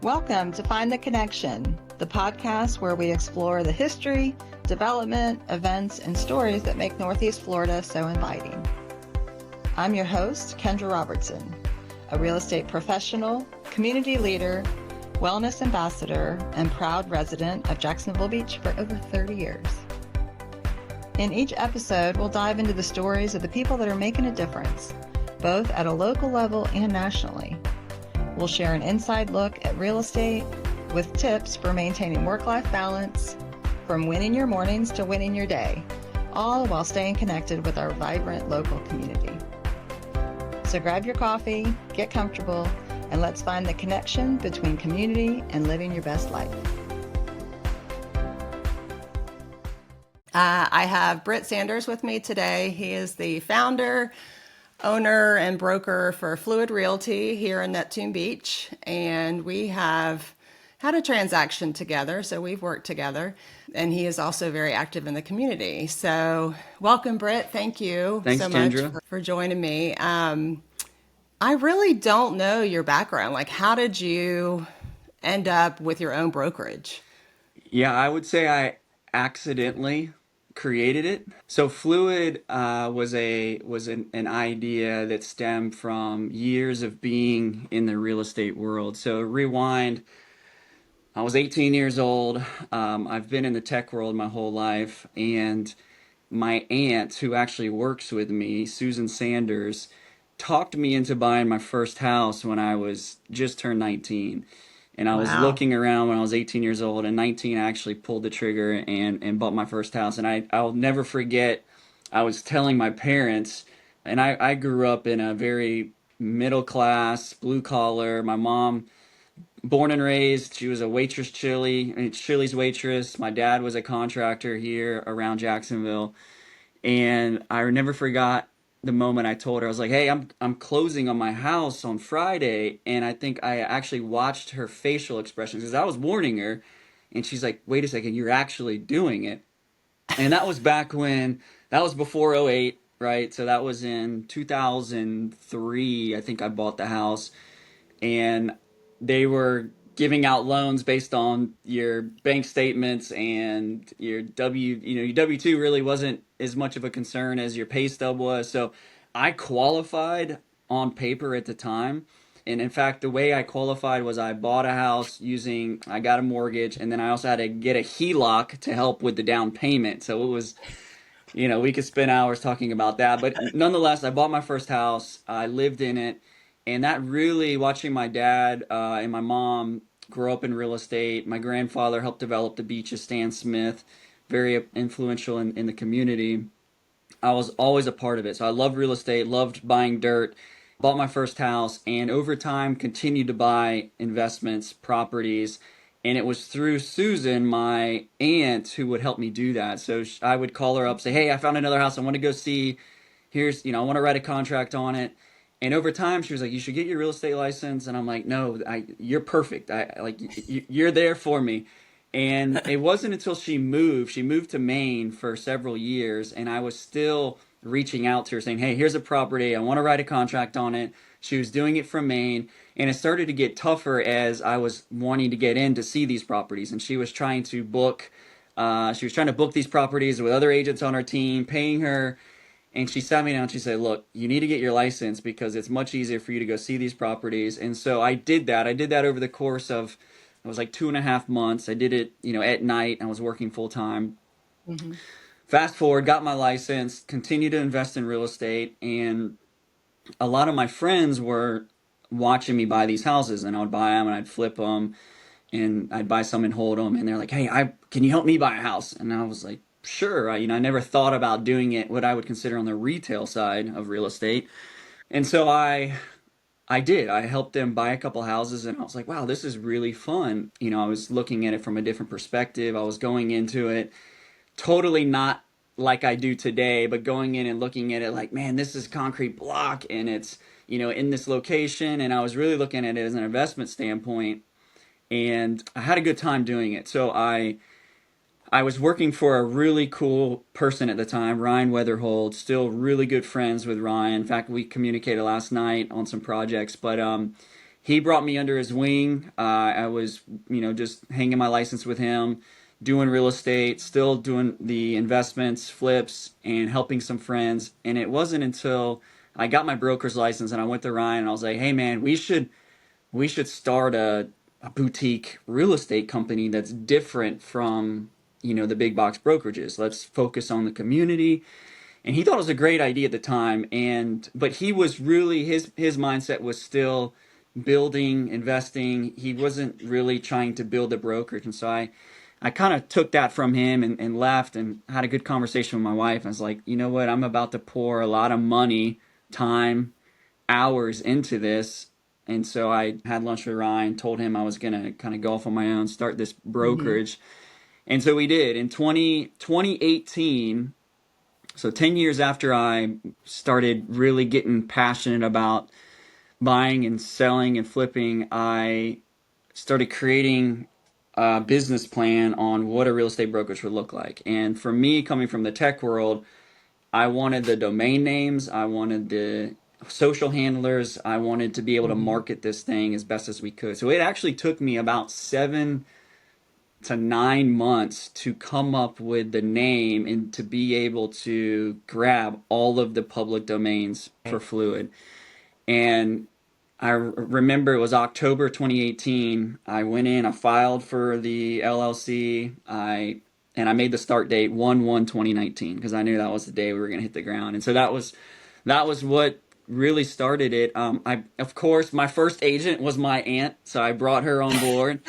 Welcome to Find the Connection, the podcast where we explore the history, development, events, and stories that make Northeast Florida so inviting. I'm your host, Kendra Robertson, a real estate professional, community leader, wellness ambassador, and proud resident of Jacksonville Beach for over 30 years. In each episode, we'll dive into the stories of the people that are making a difference, both at a local level and nationally. We'll share an inside look at real estate with tips for maintaining work-life balance, from winning your mornings to winning your day, all while staying connected with our vibrant local community. So grab your coffee, get comfortable, and let's find the connection between community and living your best life. I have Britt Sanders with me today. He is the founder, owner, and broker for Fluid Realty here in Neptune Beach. And we have had a transaction together, so we've worked together. And he is also very active in the community. So welcome, Britt. Thank you so much for joining me. I really don't know your background. Like, how did you end up with your own brokerage? Yeah, I would say I accidentally created it. So Fluid was an idea that stemmed from years of being in the real estate world. So rewind, I was 18 years old. I've been in the tech world my whole life, and my aunt, who actually works with me, Susan Sanders, talked me into buying my first house when I was just turned 19. And I was looking around when I was 18 years old, and 19 I actually pulled the trigger and bought my first house. And I'll never forget, I was telling my parents, and I grew up in a very middle class, blue collar. My mom, born and raised, she was a waitress, Chili's waitress. My dad was a contractor here around Jacksonville. And I never forgot the moment I told her. I was like, "Hey, I'm closing on my house on Friday," and I think I actually watched her facial expressions because I was warning her, and she's like, "Wait a second, you're actually doing it." And that was before '08, right? So that was in 2003. I think I bought the house, and they were giving out loans based on your bank statements and your your W-2 really wasn't as much of a concern as your pay stub was. So I qualified on paper at the time. And in fact, the way I qualified was I bought a house I got a mortgage, and then I also had to get a HELOC to help with the down payment. So it was, we could spend hours talking about that. But nonetheless, I bought my first house. I lived in it. And that really, watching my dad and my mom grow up in real estate, my grandfather helped develop the beaches, Stan Smith, very influential in the community. I was always a part of it. So I loved real estate, loved buying dirt, bought my first house, and over time continued to buy investments, properties. And it was through Susan, my aunt, who would help me do that. So I would call her up, say, "Hey, I found another house I want to go see. I want to write a contract on it." And over time, she was like, "You should get your real estate license." And I'm like, "No, you're perfect. You're there for me." And it wasn't until she moved to Maine for several years, and I was still reaching out to her saying, "Hey, here's a property. I want to write a contract on it." She was doing it from Maine, and it started to get tougher as I was wanting to get in to see these properties. And she was trying to book these properties with other agents on her team, paying her. And she sat me down and she said, "Look, you need to get your license because it's much easier for you to go see these properties." And so I did that. I did that over the course of, it was like 2.5 months. I did it, at night. I was working full time. Mm-hmm. Fast forward, got my license, continued to invest in real estate. And a lot of my friends were watching me buy these houses, and I would buy them and I'd flip them and I'd buy some and hold them. And they're like, "Hey, can you help me buy a house?" And I was like, "Sure." I never thought about doing it what I would consider on the retail side of real estate. And so I did. I helped them buy a couple houses, and I was like, "Wow, this is really fun." I was looking at it from a different perspective. I was going into it totally not like I do today, but going in and looking at it like, "Man, this is concrete block and it's, in this location." And I was really looking at it as an investment standpoint, and I had a good time doing it. So I was working for a really cool person at the time, Ryan Weatherhold, still really good friends with Ryan. In fact, we communicated last night on some projects, but he brought me under his wing. I was, just hanging my license with him, doing real estate, still doing the investments, flips, and helping some friends. And it wasn't until I got my broker's license and I went to Ryan and I was like, hey man, we should start a boutique real estate company that's different from, the big box brokerages. Let's focus on the community. And he thought it was a great idea at the time, but he was really, his mindset was still building, investing. He wasn't really trying to build a brokerage. And so I kind of took that from him and left and had a good conversation with my wife. I was like, you know what, I'm about to pour a lot of money, time, hours into this. And so I had lunch with Ryan, told him I was going to kind of go off on my own, start this Mm-hmm. brokerage. And so we did. In 2018, so 10 years after I started really getting passionate about buying and selling and flipping, I started creating a business plan on what a real estate brokerage would look like. And for me, coming from the tech world, I wanted the domain names, I wanted the social handlers, I wanted to be able to Mm-hmm. market this thing as best as we could. So it actually took me about 7 to 9 months to come up with the name and to be able to grab all of the public domains for Right. Fluid. And I remember it was October 2018. I went in, I filed for the LLC. I made the start date 1/1/2019 because I knew that was the day we were going to hit the ground. And so that was what really started it. I of course my first agent was my aunt, so I brought her on board,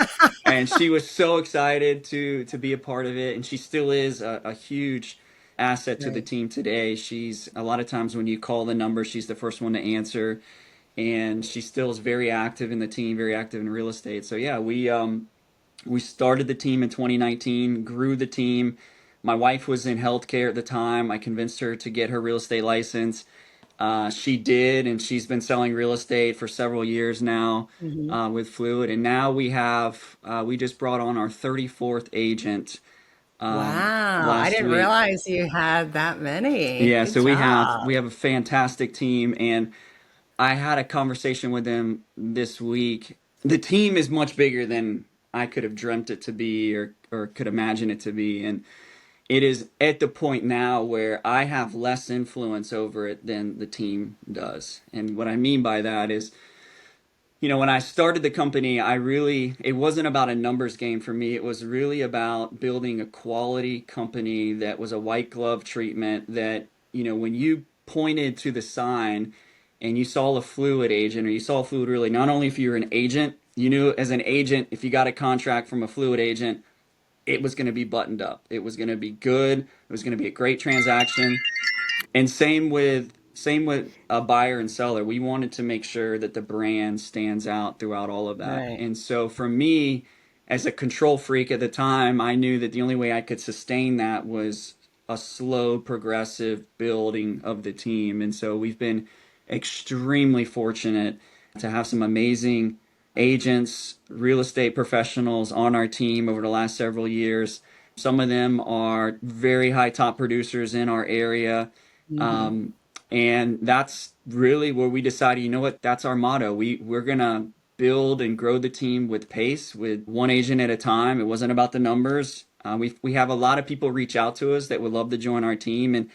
and she was so excited to be a part of it, and she still is a huge asset to the Right. team today. She's a lot of times when you call the number, she's the first one to answer, and she still is very active in the team, very active in real estate. So yeah, we started the team in 2019, grew the team. My wife was in healthcare at the time. I convinced her to get her real estate license. She did, and she's been selling real estate for several years now Mm-hmm. with Fluid. And now we just brought on our 34th agent Wow, I last didn't week. realize you had that many. Yeah, Good so we have job. we have a fantastic team, and I had a conversation with them this week. The team is much bigger than I could have dreamt it to be or could imagine it to be. And it is at the point now where I have less influence over it than the team does. And what I mean by that is, when I started the company, it wasn't about a numbers game for me. It was really about building a quality company that was a white glove treatment that, when you pointed to the sign and you saw a fluid agent or you saw fluid really, not only if you were an agent, you knew as an agent, if you got a contract from a fluid agent, it was going to be buttoned up. It was going to be good. It was going to be a great transaction. And same with a buyer and seller. We wanted to make sure that the brand stands out throughout all of that. Right. And so for me, as a control freak at the time, I knew that the only way I could sustain that was a slow, progressive building of the team. And so we've been extremely fortunate to have some amazing agents, real estate professionals on our team over the last several years. Some of them are very high top producers in our area. Mm-hmm. Um, and that's really where we decided, you know what, that's our motto. We're gonna build and grow the team with pace, with one agent at a time. It wasn't about the numbers. We have a lot of people reach out to us that would love to join our team, and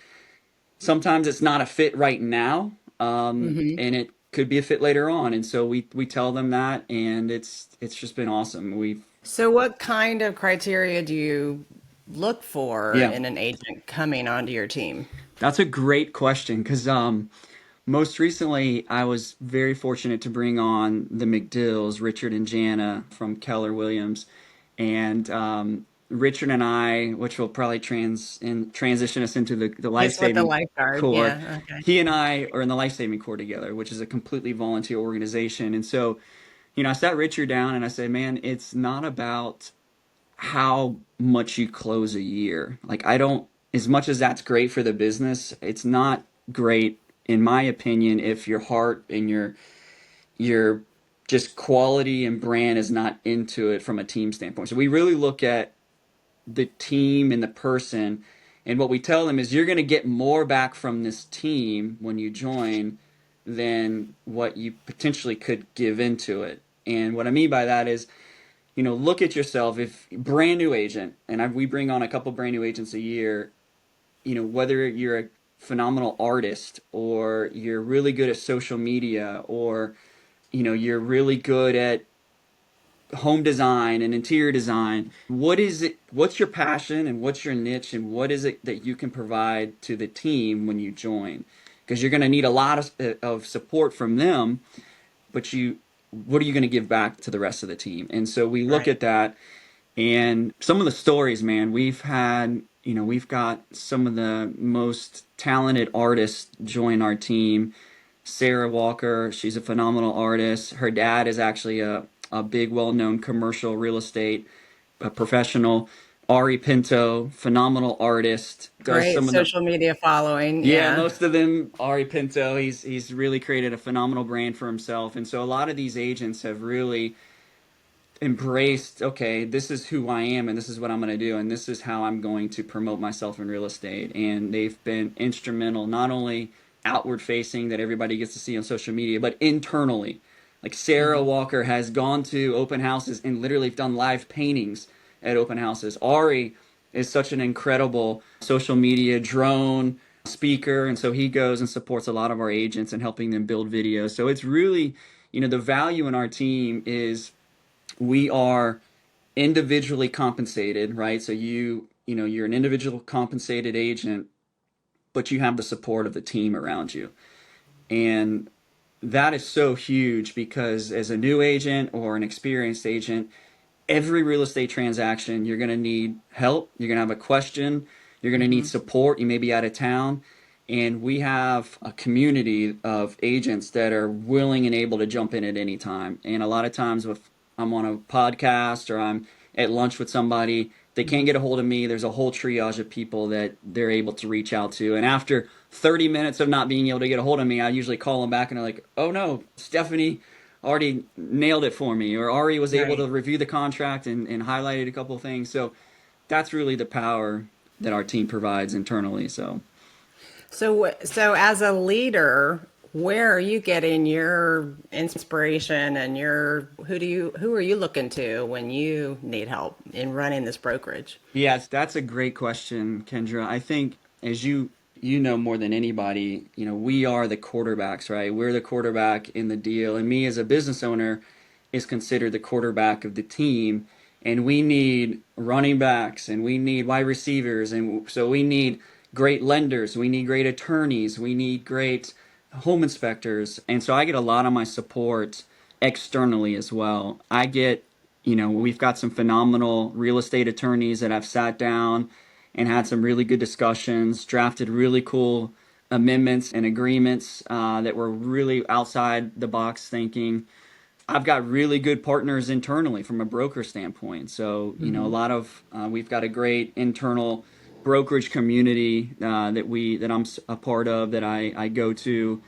sometimes it's not a fit right now, Hmm. and it could be a fit later on. And so we tell them that, and it's just been awesome. We've So, what kind of criteria do you look for Yeah, in an agent coming onto your team? that's a great question because most recently, I was very fortunate to bring on the McDills, Richard and Jana from Keller Williams, and Richard and I, which will probably transition us into the life It's with the saving lifeguard. corps. Yeah. Okay. He and I are in the life saving corps together, which is a completely volunteer organization. And so, I sat Richard down and I said, "Man, it's not about how much you close a year. Like, I don't, as much as that's great for the business, it's not great, in my opinion, if your heart and your just quality and brand is not into it from a team standpoint." So we really look at the team and the person. And what we tell them is you're going to get more back from this team when you join than what you potentially could give into it. And what I mean by that is, look at yourself. If brand new agent, and we bring on a couple brand new agents a year, whether you're a phenomenal artist or you're really good at social media or, you're really good at home design and interior design, what is it, what's your passion and what's your niche and what is it that you can provide to the team when you join? Because you're going to need a lot of support from them, but what are you going to give back to the rest of the team? And so we look at that, and some of the stories, man, we've got some of the most talented artists join our team. Sarah Walker, she's a phenomenal artist. Her dad is actually a big, well-known commercial real estate professional. Ari Pinto, phenomenal artist. Does Great some of social media following. yeah, Yeah. most of them. Ari Pinto, he's really created a phenomenal brand for himself, and so a lot of these agents have really embraced, okay, this is who I am and this is what I'm going to do and this is how I'm going to promote myself in real estate. And they've been instrumental, not only outward facing that everybody gets to see on social media, but internally. Like Sarah Walker has gone to open houses and literally done live paintings at open houses. Ari is such an incredible social media drone speaker, and so he goes and supports a lot of our agents and helping them build videos. So it's really, the value in our team is we are individually compensated, right? So you're an individual compensated agent, but you have the support of the team around you. And that is so huge because as a new agent or an experienced agent, every real estate transaction, you're going to need help. You're going to have a question. You're going to need support. You may be out of town. And we have a community of agents that are willing and able to jump in at any time. And a lot of times if I'm on a podcast or I'm at lunch with somebody, they can't get a hold of me. There's a whole triage of people that they're able to reach out to. And after 30 minutes of not being able to get a hold of me, I usually call them back and they're like, oh no, Stephanie already nailed it for me, or Ari was able to review the contract and highlighted a couple of things. So that's really the power that our team provides internally. So as a leader, where are you getting your inspiration and who are you looking to when you need help in running this brokerage? Yes, that's a great question, Kendra. I think as you know more than anybody, we are the quarterbacks, right? We're the quarterback in the deal, and me as a business owner is considered the quarterback of the team, and we need running backs and we need wide receivers, and so we need great lenders, we need great attorneys, we need great home inspectors. And so I get a lot of my support externally as well. We've got some phenomenal real estate attorneys that I've sat down and had some really good discussions, drafted really cool amendments and agreements that were really outside the box thinking. I've got really good partners internally from a broker standpoint. So, we've got a great internal brokerage community that I'm a part of, that I go to.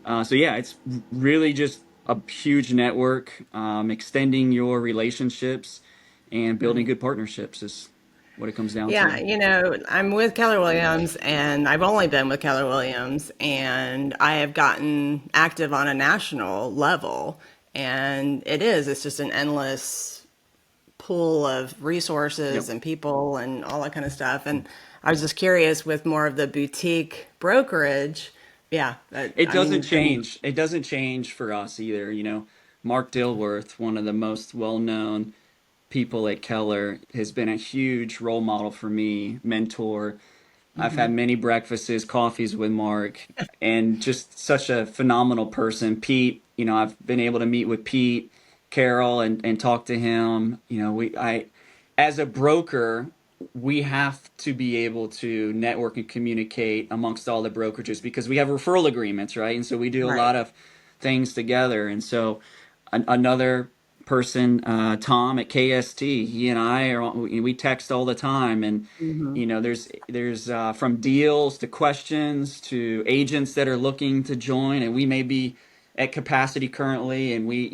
It's really just a huge network, extending your relationships and building good partnerships is what it comes down Yeah, to. I'm with Keller Williams and I've only been with Keller Williams and I have gotten active on a national level and it's just an endless pool of resources Yep. and people and all that kind of stuff. And I was just curious with more of the boutique brokerage. Yeah, It doesn't change. It doesn't change for us either. Mark Dilworth, one of the most well-known people at Keller, has been a huge role model for me, mentor. I've had many breakfasts, coffees with Mark, and just such a phenomenal person. Pete, I've been able to meet with Pete Carroll and talk to him. As a broker, we have to be able to network and communicate amongst all the brokerages because we have referral agreements, right? And so we do a right. lot of things together. And so another person, Tom at KST, he and I we text all the time, and there's from deals to questions to agents that are looking to join, and we may be at capacity currently, and we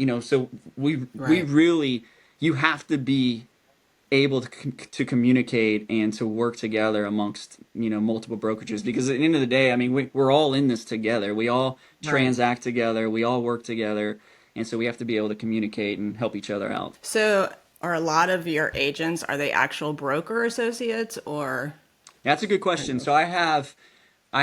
Right. really, you have to be able to communicate and to work together amongst, multiple brokerages, because at the end of the day, I mean, we're all in this together. We all Right. transact together, we all work together, and so we have to be able to communicate and help each other out. So are a lot of your agents, are they actual broker associates or That's a good are question. you? So I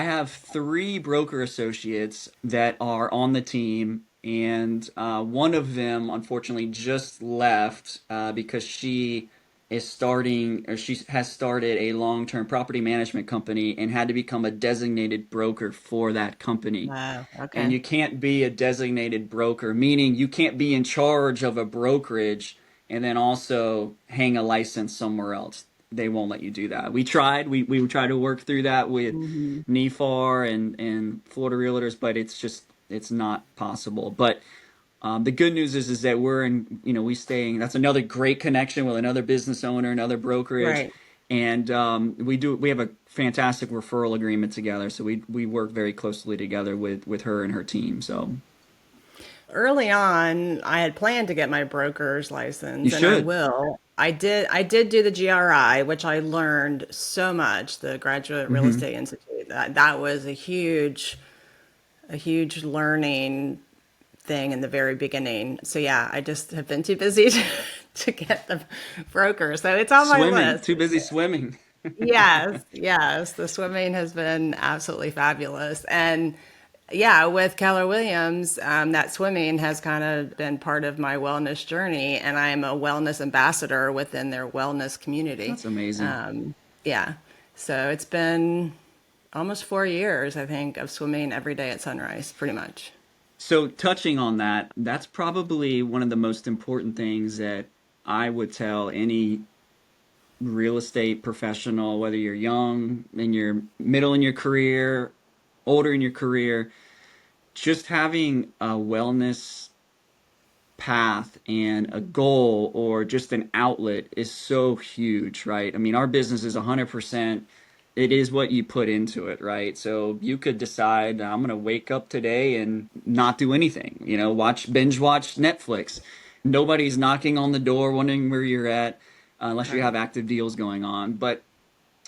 have three broker associates that are on the team, and one of them unfortunately just left because she has started a long-term property management company and had to become a designated broker for that company. Wow. And Okay. you can't be a designated broker, meaning you can't be in charge of a brokerage and then also hang a license somewhere else. They won't let you do that. We tried. We tried to work through that with Hmm. NEFAR and Florida Realtors, but it's not possible. But the good news is that we're in, we stay. That's another great connection with another business owner, another brokerage, Right. and we have a fantastic referral agreement together. So we work very closely together with her and her team. So Early on, I had planned to get my broker's you license, and I should. will. I did do the GRI, which I learned so much, the Graduate Real Hmm. Estate Institute. That was a huge learning thing in the very beginning. So yeah, I just have been too busy to get the broker. So it's on my Swimming, list. too busy swimming. Yes, yes. The swimming has been absolutely fabulous. And yeah, with Keller Williams, that swimming has kind of been part of my wellness journey, and I am a wellness ambassador within their wellness community. That's amazing. Yeah. So it's been almost 4 years, I think, of swimming every day at sunrise, pretty much. So touching on that, that's probably one of the most important things that I would tell any real estate professional, whether you're young, in your middle in your career, older in your career, just having a wellness path and a goal or just an outlet is so huge, right? I mean, our business is 100%, it is what you put into it, right? So you could decide, I'm going to wake up today and not do anything, binge watch Netflix. Nobody's knocking on the door wondering where you're at, unless you Right. have active deals going on. But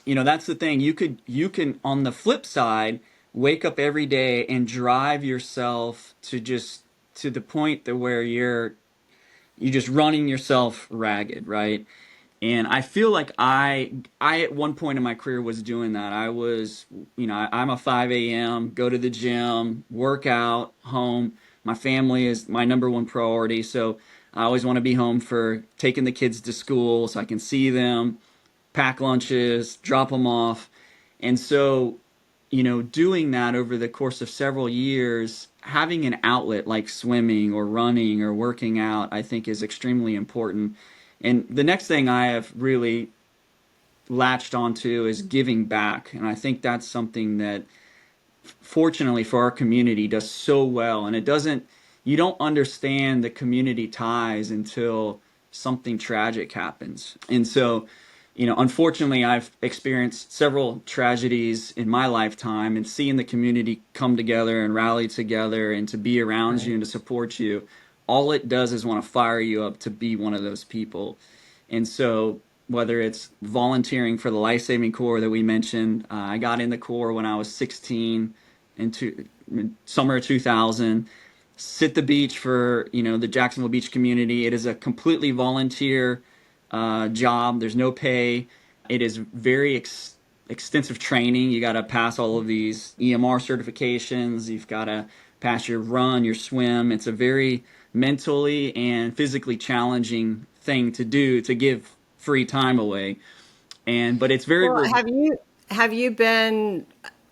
that's the thing. You can on the flip side wake up every day and drive yourself to the point that where you're just running yourself ragged, right? And I feel like I at one point in my career was doing that. I was, I'm a 5 a.m., go to the gym, work out, home. My family is my number one priority, so I always want to be home for taking the kids to school so I can see them, pack lunches, drop them off. And so, doing that over the course of several years, having an outlet like swimming or running or working out, I think is extremely important. And the next thing I have really latched onto is giving back. And I think that's something that, fortunately for our community, does so well. And you don't understand the community ties until something tragic happens. And so, unfortunately, I've experienced several tragedies in my lifetime, and seeing the community come together and rally together and to be around you Right. and to support you, all it does is want to fire you up to be one of those people. And so, whether it's volunteering for the Life Saving Corps that we mentioned, I got in the Corps when I was 16 in summer of 2000. Sit the beach for the Jacksonville Beach community. It is a completely volunteer job. There's no pay. It is very extensive training. You got to pass all of these EMR certifications. You've got to pass your run, your swim. It's a very mentally and physically challenging thing to do to give free time away. But it's very Well, have you been,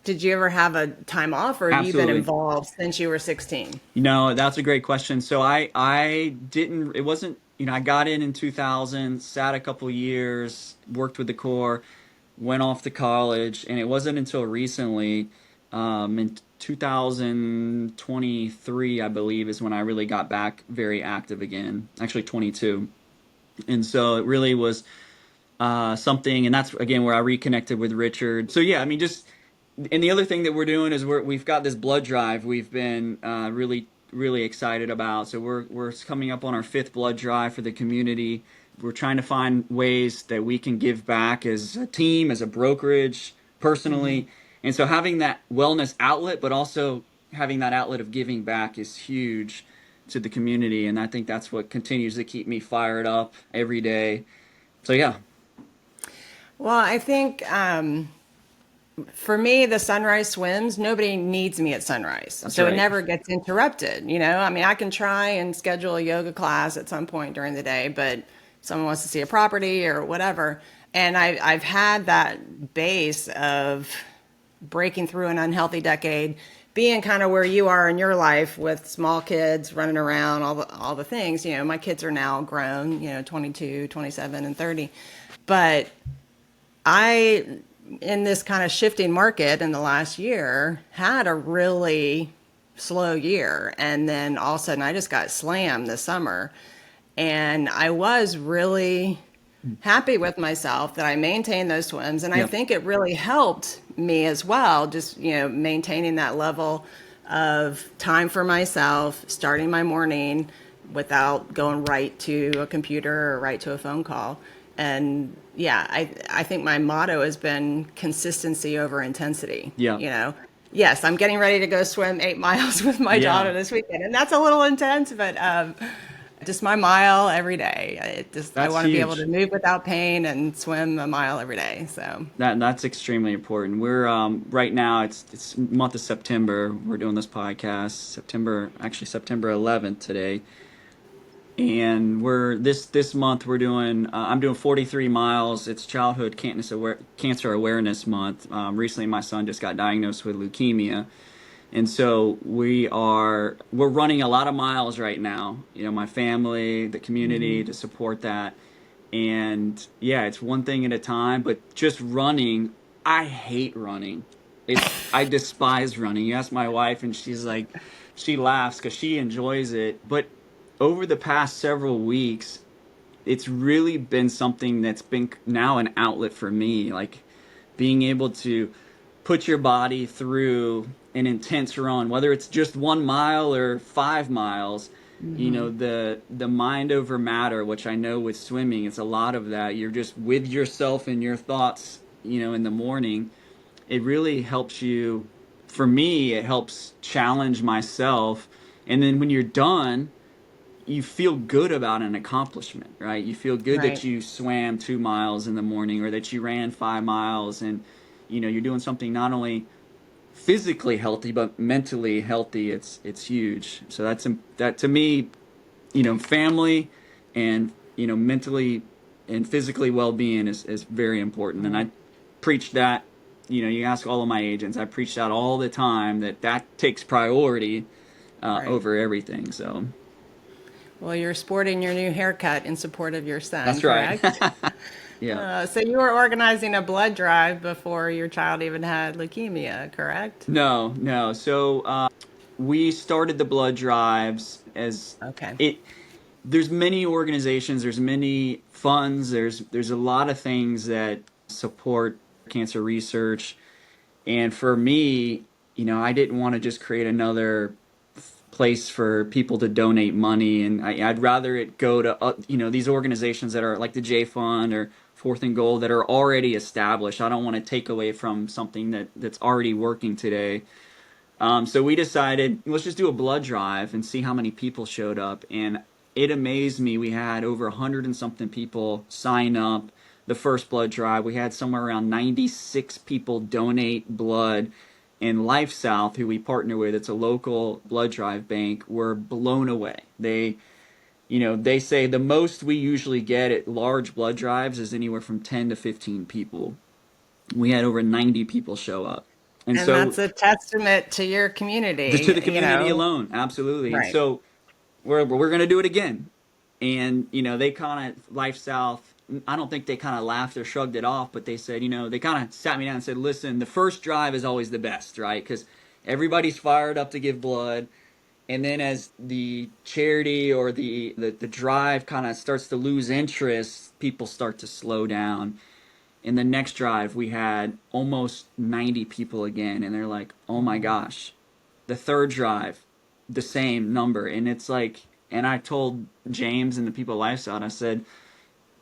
did you ever have a time off, or have you been absolutely. involved since you were 16? That's a great question. So I didn't, it wasn't, I got in 2000, sat a couple years, worked with the Corps, went off to college, and it wasn't until recently, in 2023, I believe, is when I really got back very active again. Actually, 22. And so it really was something, and that's again where I reconnected with Richard. So yeah, I mean, just and the other thing that we're doing is we've got this blood drive we've been really excited about. So we're coming up on our fifth blood drive for the community. we're trying to find ways that we can give back as a team, as a brokerage, personally. And so having that wellness outlet, but also having that outlet of giving back is huge to the community. And I think that's what continues to keep me fired up every day. So yeah. Well, I think for me, the sunrise swims, nobody needs me at sunrise. That's So it right. never gets interrupted. I mean, I can try and schedule a yoga class at some point during the day, but someone wants to see a property or whatever. And I've had that base of breaking through an unhealthy decade, being kind of where you are in your life with small kids running around, all the things. My kids are now grown, 22, 27, and 30. But I, in this kind of shifting market in the last year, had a really slow year. And then all of a sudden I just got slammed this summer. And I was really happy with myself that I maintained those swims. And I Yep. think it really helped me as well, just, maintaining that level of time for myself, starting my morning without going right to a computer or right to a phone call. And yeah, I think my motto has been consistency over intensity. Yeah. Yes, I'm getting ready to go swim 8 miles with my Yeah. daughter this weekend, and that's a little intense, but just my mile every day. I That's want to be able to huge. move without pain and swim a mile every day. So That's extremely important. We're right now it's month of September. We're doing this podcast September 11th today. And we're this month we're doing I'm doing 43 miles. It's Childhood Cancer Awareness Month. Recently my son just got diagnosed with leukemia. And so we're running a lot of miles right now. My family, the community to support that. And yeah, it's one thing at a time, but just running, I hate running. I despise running. You ask my wife and she's like, she laughs because she enjoys it. But over the past several weeks, it's really been something that's been now an outlet for me. Like being able to put your body through an intense run, whether it's just 1 mile or 5 miles. The mind over matter, which I know with swimming, it's a lot of that. You're just with yourself and your thoughts, in the morning. It really helps you. For me, it helps challenge myself. And then when you're done, you feel good about an accomplishment, right? You feel good that right. you swam 2 miles in the morning or that you ran 5 miles, and you're doing something not only physically healthy but mentally healthy. It's huge. So that to me, family and mentally and physically well-being is very important. And I preach that. You ask all of my agents, I preach that all the time, that takes priority Right. over everything. So Well, you're sporting your new haircut in support of your son, that's right. correct? Yeah. So you were organizing a blood drive before your child even had leukemia, correct? No, no. So we started the blood drives as Okay. it. There's many organizations, there's many funds, there's a lot of things that support cancer research. And for me, I didn't want to just create another place for people to donate money, and I'd rather it go to these organizations that are like the J Fund or Fourth and Gold that are already established. I don't want to take away from something that's already working today. So we decided, let's just do a blood drive and see how many people showed up. And it amazed me. We had over 100 and something people sign up the first blood drive. We had somewhere around 96 people donate blood. And Life South, who we partner with, it's a local blood drive bank, were blown away. They say the most we usually get at large blood drives is anywhere from 10 to 15 people. We had over 90 people show up. And And so that's a testament to your to the community, community alone, absolutely. And Right. so we're going to do it again. And they kind of Life South. I don't think they kind of laughed or shrugged it off, but they said, they kind of sat me down and said, "Listen, the first drive is always the best, right? Because everybody's fired up to give blood, and then as the charity or the drive kind of starts to lose interest, people start to slow down." In the next drive, we had almost 90 people again, and they're like, "Oh my gosh." The third drive, the same number. And it's like, and I told James and the people at Lifestyle, I said,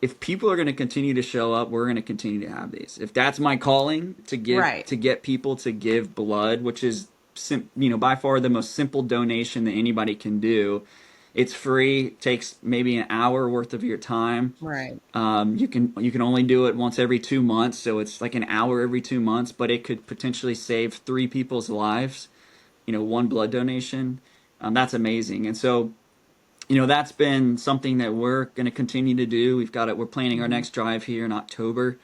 if people are going to continue to show up, we're going to continue to have these. If that's my calling Right. to get people to give blood, which is by far the most simple donation that anybody can do. It's free, takes maybe an hour worth of your time. Right. You can only do it once every 2 months, so it's like an hour every 2 months, but it could potentially save three people's lives. One blood donation. That's amazing. And so that's been something that we're going to continue to do. We're planning our next drive here in October.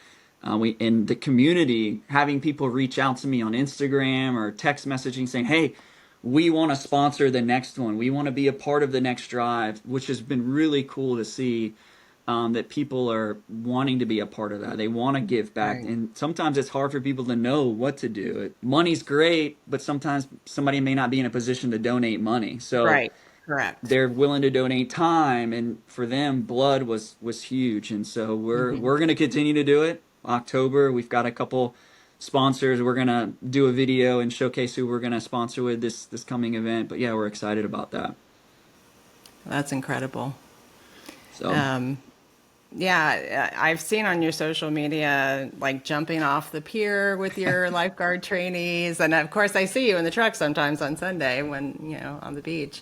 We in the community, having people reach out to me on Instagram or text messaging saying, "Hey, we want to sponsor the next one. We want to be a part of the next drive," which has been really cool to see. That people are wanting to be a part of that. They want to give back. Right. And sometimes it's hard for people to know what to do. Money's great, but sometimes somebody may not be in a position to donate money. So Right. Correct. they're willing to donate time, and for them blood was huge. And so we're going to continue to do it. October, we've got a couple sponsors. We're going to do a video and showcase who we're going to sponsor with this coming event. But yeah, we're excited about that. That's incredible. So Yeah, I've seen on your social media, like jumping off the pier with your lifeguard trainees. And of course, I see you in the truck sometimes on Sunday when, on the beach.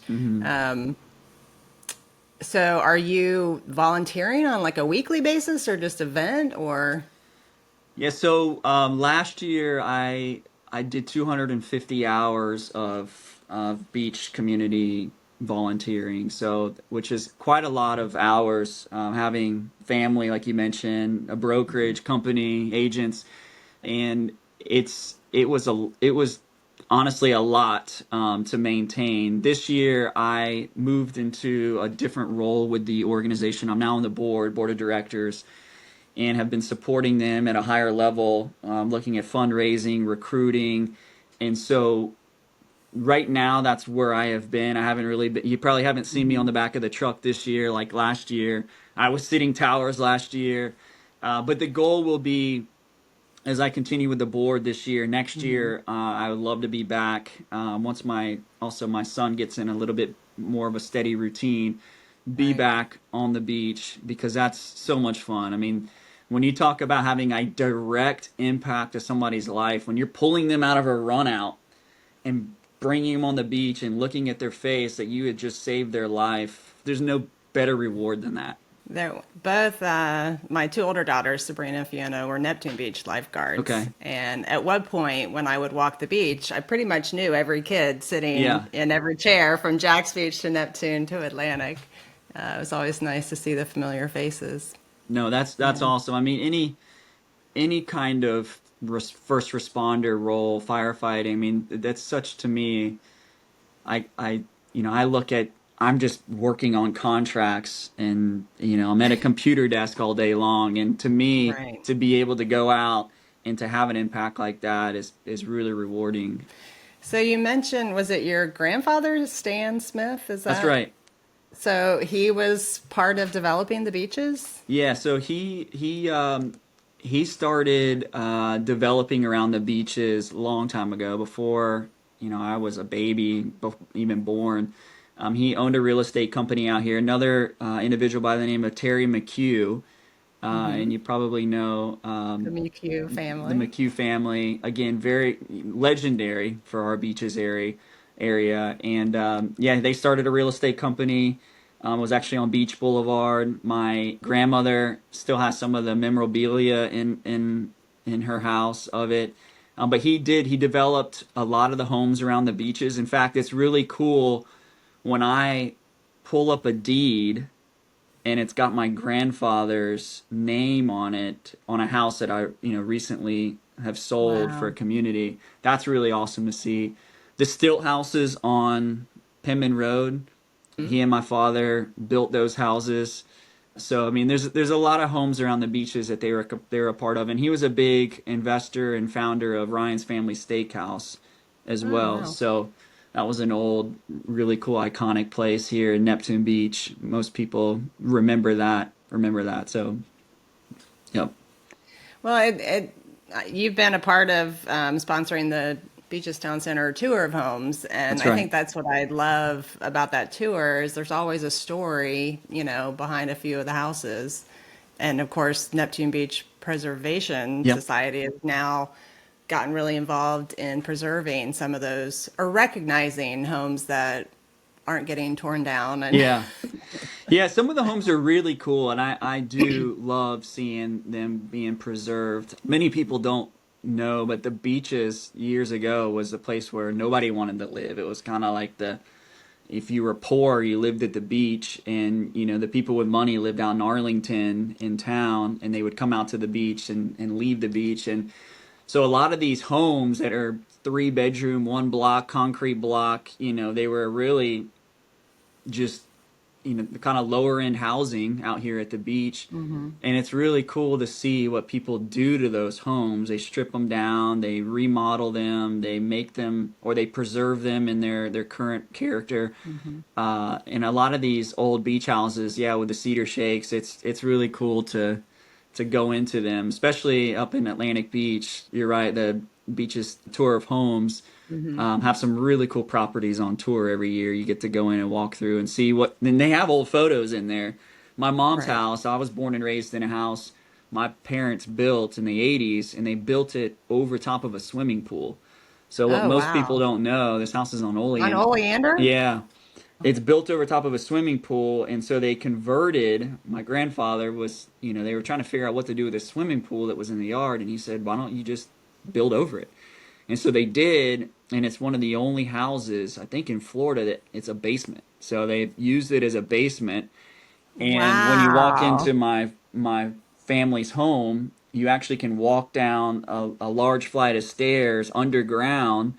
So are you volunteering on like a weekly basis or just event or? yeah, so last year I did 250 hours of beach community volunteering, so which is quite a lot of hours. Having family, like you mentioned, a brokerage company, agents, and it was honestly a lot to maintain. This year, I moved into a different role with the organization. I'm now on the board of directors, and have been supporting them at a higher level, looking at fundraising, recruiting. And so right now, that's where I have been. I haven't really been, you probably haven't seen me on the back of the truck this year like last year. I was sitting towers last year. But the goal will be, as I continue with the board this year, next year, I would love to be back once my son gets in a little bit more of a steady routine, be Right. back on the beach, because that's so much fun. I mean, when you talk about having a direct impact to somebody's life, when you're pulling them out of a run out and bringing them on the beach and looking at their face that you had just saved their life, there's no better reward than that. They're both my two older daughters, Sabrina and Fiona, were Neptune Beach lifeguards. Okay. And at one point, when I would walk the beach, I pretty much knew every kid sitting Yeah. in every chair from Jack's Beach to Neptune to Atlantic. It was always nice to see the familiar faces. No, that's awesome. I mean, any kind of first responder role, firefighting. I mean, that's such to me. I look at. I'm just working on contracts, and I'm at a computer desk all day long. And to me, Right. to be able to go out and to have an impact like that is really rewarding. So you mentioned, was it your grandfather, Stan Smith? Is That's that? right. So he was part of developing the beaches? Yeah. So he started developing around the beaches a long time ago, before I was a baby, even born. He owned a real estate company out here. Another individual by the name of Terry McHugh, and you probably know The McHugh the family. McHugh family. Again, very legendary for our beaches area. And yeah, they started a real estate company. Was actually on Beach Boulevard. My grandmother still has some of the memorabilia in her house of it. But he developed a lot of the homes around the beaches. In fact, it's really cool when I pull up a deed and it's got my grandfather's name on it, on a house that I recently have sold for a Wow. community. That's really awesome to see. The stilt houses on Penman Road, he and my father built those houses. So I mean, there's a lot of homes around the beaches that they were a part of, and he was a big investor and founder of Ryan's Family Steakhouse as Oh, well. wow. So that was an old, really cool, iconic place here in Neptune Beach. Most people remember that. So, yep, Well, you've been a part of sponsoring the Beaches Town Center tour of homes, and that's I right. think that's what I love about that tour is there's always a story, behind a few of the houses. And of course, Neptune Beach Preservation Yep. Society has now gotten really involved in preserving some of those, or recognizing homes that aren't getting torn down. And Yeah. Yeah, some of the homes are really cool, and I do love seeing them being preserved. Many people don't know, but the beaches years ago was a place where nobody wanted to live. It was kind of like if you were poor, you lived at the beach, and the people with money lived out in Arlington in town, and they would come out to the beach and leave the beach. And so a lot of these homes that are 3 bedroom, 1 block, concrete block, they were really just the kind of lower end housing out here at the beach. Mhm. And it's really cool to see what people do to those homes. They strip them down, they remodel them, they make them, or they preserve them in their current character. Mhm. And a lot of these old beach houses, yeah, with the cedar shakes, it's really cool to go into them, especially up in Atlantic Beach. You're right, the beaches tour of homes Mhm. have some really cool properties on tour every year. You get to go in and walk through and see what. And they have old photos in there. My mom's Right. house, I was born and raised in a house my parents built in the 80s, and they built it over top of a swimming pool. So what Oh, most people wow. don't know, this house is on On Olean. Oleander? Yeah, it's built over top of a swimming pool, and so they converted. My grandfather was, they were trying to figure out what to do with this swimming pool that was in the yard, and he said, "Why don't you just build over it?" And so they did, and it's one of the only houses, I think, in Florida that it's a basement. So they've used it as a basement. And when you walk into Wow. my family's home, you actually can walk down a large flight of stairs underground,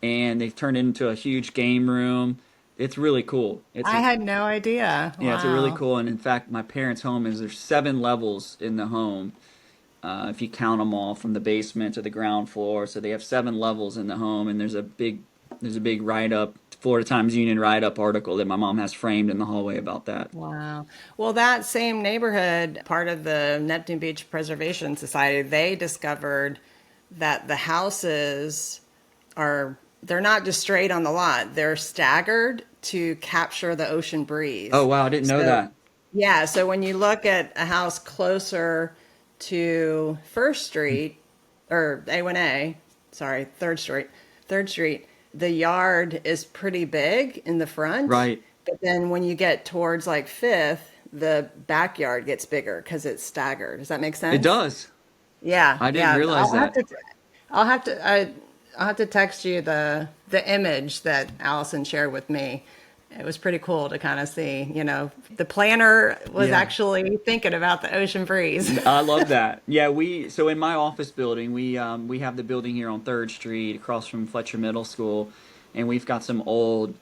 and they've turned it into a huge game room. It's really cool. I had no idea. Yeah, it's a really Wow. cool. And in fact, my parents' home is there's 7 levels in the home, if you count them all from the basement to the ground floor. So they have 7 levels in the home, and there's a big write up, Florida Times Union write up article that my mom has framed in the hallway about that. Wow. Well, that same neighborhood, part of the Neptune Beach Preservation Society, they discovered that the houses they're not just straight on the lot. They're staggered to capture the ocean Oh breeze. wow, I didn't know So, that. yeah, so when you look at a house closer to First Street or A1A, sorry, Third Street, the yard is pretty big in the front, Right. but then when you get towards like Fifth, the backyard gets bigger because it's staggered. Does that make It sense? does. Yeah, I didn't yeah. realize that. I'll have to, I'll have to text you the image that Allison shared with me. It was pretty cool to kind of see, the planner was Yeah. actually thinking about the ocean breeze. I love that. Yeah, so in my office building, we have the building here on Third Street across from Fletcher Middle School, and we've got some old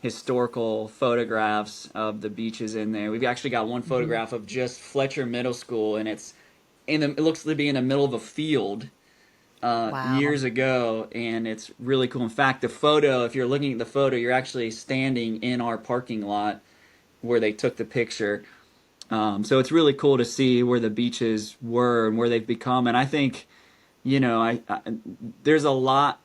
historical photographs of the beaches in there. We've actually got one Mhm. photograph of just Fletcher Middle School, and it looks to be in the middle of a field Wow. years ago, and it's really cool. In fact, the photo, if you're looking at the photo, you're actually standing in our parking lot where they took the picture. So it's really cool to see where the beaches were and where they've become. And I think, there's a lot.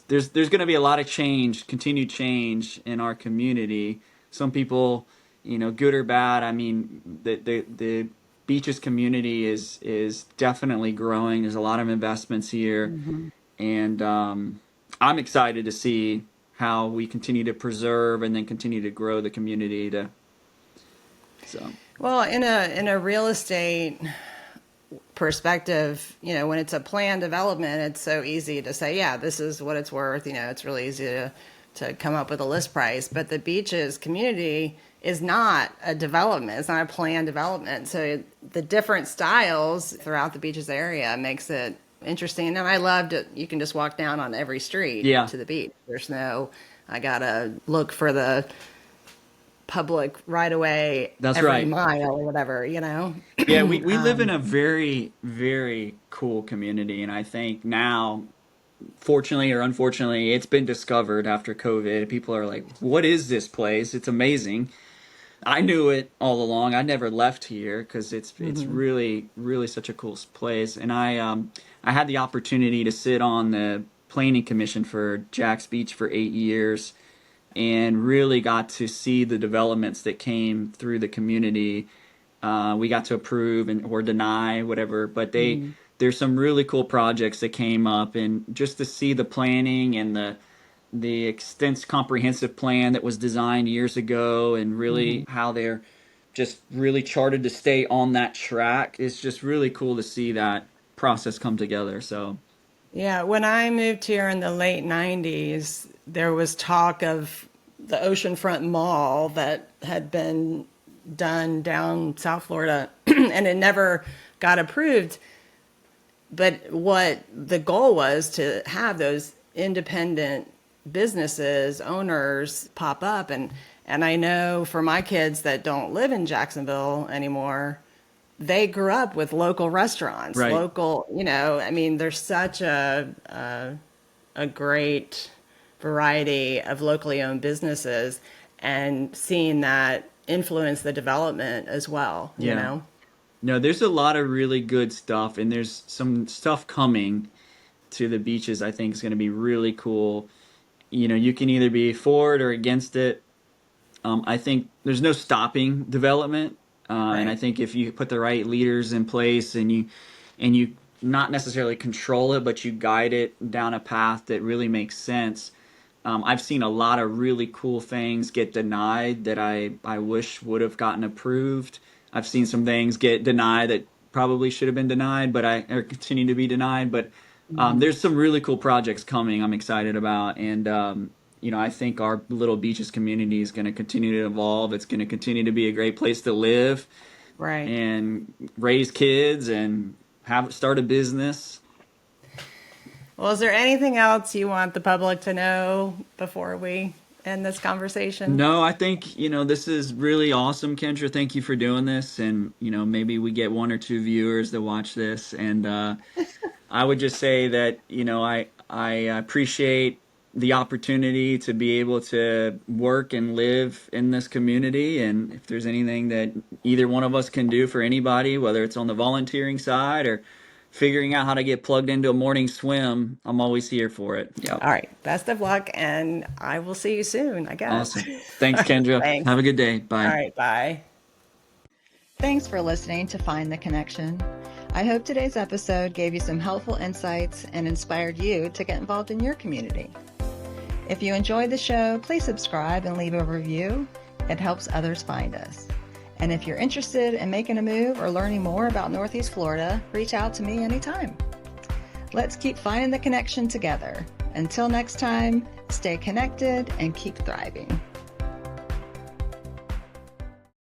There's going to be a lot of change, continued change in our community. Some people, good or bad. I mean, the beaches community is definitely growing. There's a lot of investments here, Mhm. and I'm excited to see how we continue to preserve and then continue to grow the community. So. Well, in a real estate perspective, when it's a planned development, it's so easy to say, yeah, this is what it's worth. It's really easy to come up with a list price. But the beaches community is not a development. It's not a planned development. So the different styles throughout the beaches area makes it interesting. And I loved it. You can just walk down on every street Yeah, to the beach. I gotta look for the public right away that's every right. mile or whatever. Yeah, we live in um, a very, very cool community, and I think now, fortunately or unfortunately, it's been discovered after COVID. People are like, "What is this place? It's amazing." I knew it all along. I never left here because it's mhm. really, really such a cool place. And I had the opportunity to sit on the planning commission for Jack's Beach for 8 years, and really got to see the developments that came through the community. we got to approve or deny, whatever. But there's some really cool projects that came up, and just to see the planning and the extensive comprehensive plan that was designed years ago, and really how they're just really charted to stay on that track. It's just really cool to see that process come together. So Yeah, when I moved here in the late 90s, there was talk of the oceanfront mall that had been done down South Florida and it never got approved. But what the goal was to have those independent businesses, owners pop up. And I know for my kids that don't live in Jacksonville anymore, they grew up with local restaurants, Right. local, I mean, there's such a great variety of locally owned businesses, and seeing that influence the development as well, you Yeah. know? no, there's a lot of really good stuff, and there's some stuff coming to the beaches. I think is going to be really cool. You can either be for it or against it. I think there's no stopping development, and I Right. think if you put the right leaders in place, and you not necessarily control it, but you guide it down a path that really makes sense. I've seen a lot of really cool things get denied that I wish would have gotten approved. I've seen some things get denied that probably should have been denied, or continue to be denied. But there's some really cool projects coming I'm excited about. And I think our little beaches community is going to continue to evolve. It's going to continue to be a great place to live Right. and raise kids and start a business. Well, is there anything else you want the public to know before we end this conversation? No, I think, this is really awesome, Kendra. Thank you for doing this. And, maybe we get 1 or 2 viewers that watch this. And I would just say that, I appreciate the opportunity to be able to work and live in this community. And if there's anything that either one of us can do for anybody, whether it's on the volunteering side or figuring out how to get plugged into a morning swim, I'm always here for it. Yep. All right. Best of luck, and I will see you soon, I guess. Awesome. Thanks, Kendra. Thanks. Have a good day. Bye. All right. Bye. Thanks for listening to Find the Connection. I hope today's episode gave you some helpful insights and inspired you to get involved in your community. If you enjoyed the show, please subscribe and leave a review. It helps others find us. And if you're interested in making a move or learning more about Northeast Florida, reach out to me anytime. Let's keep finding the connection together. Until next time, stay connected and keep thriving.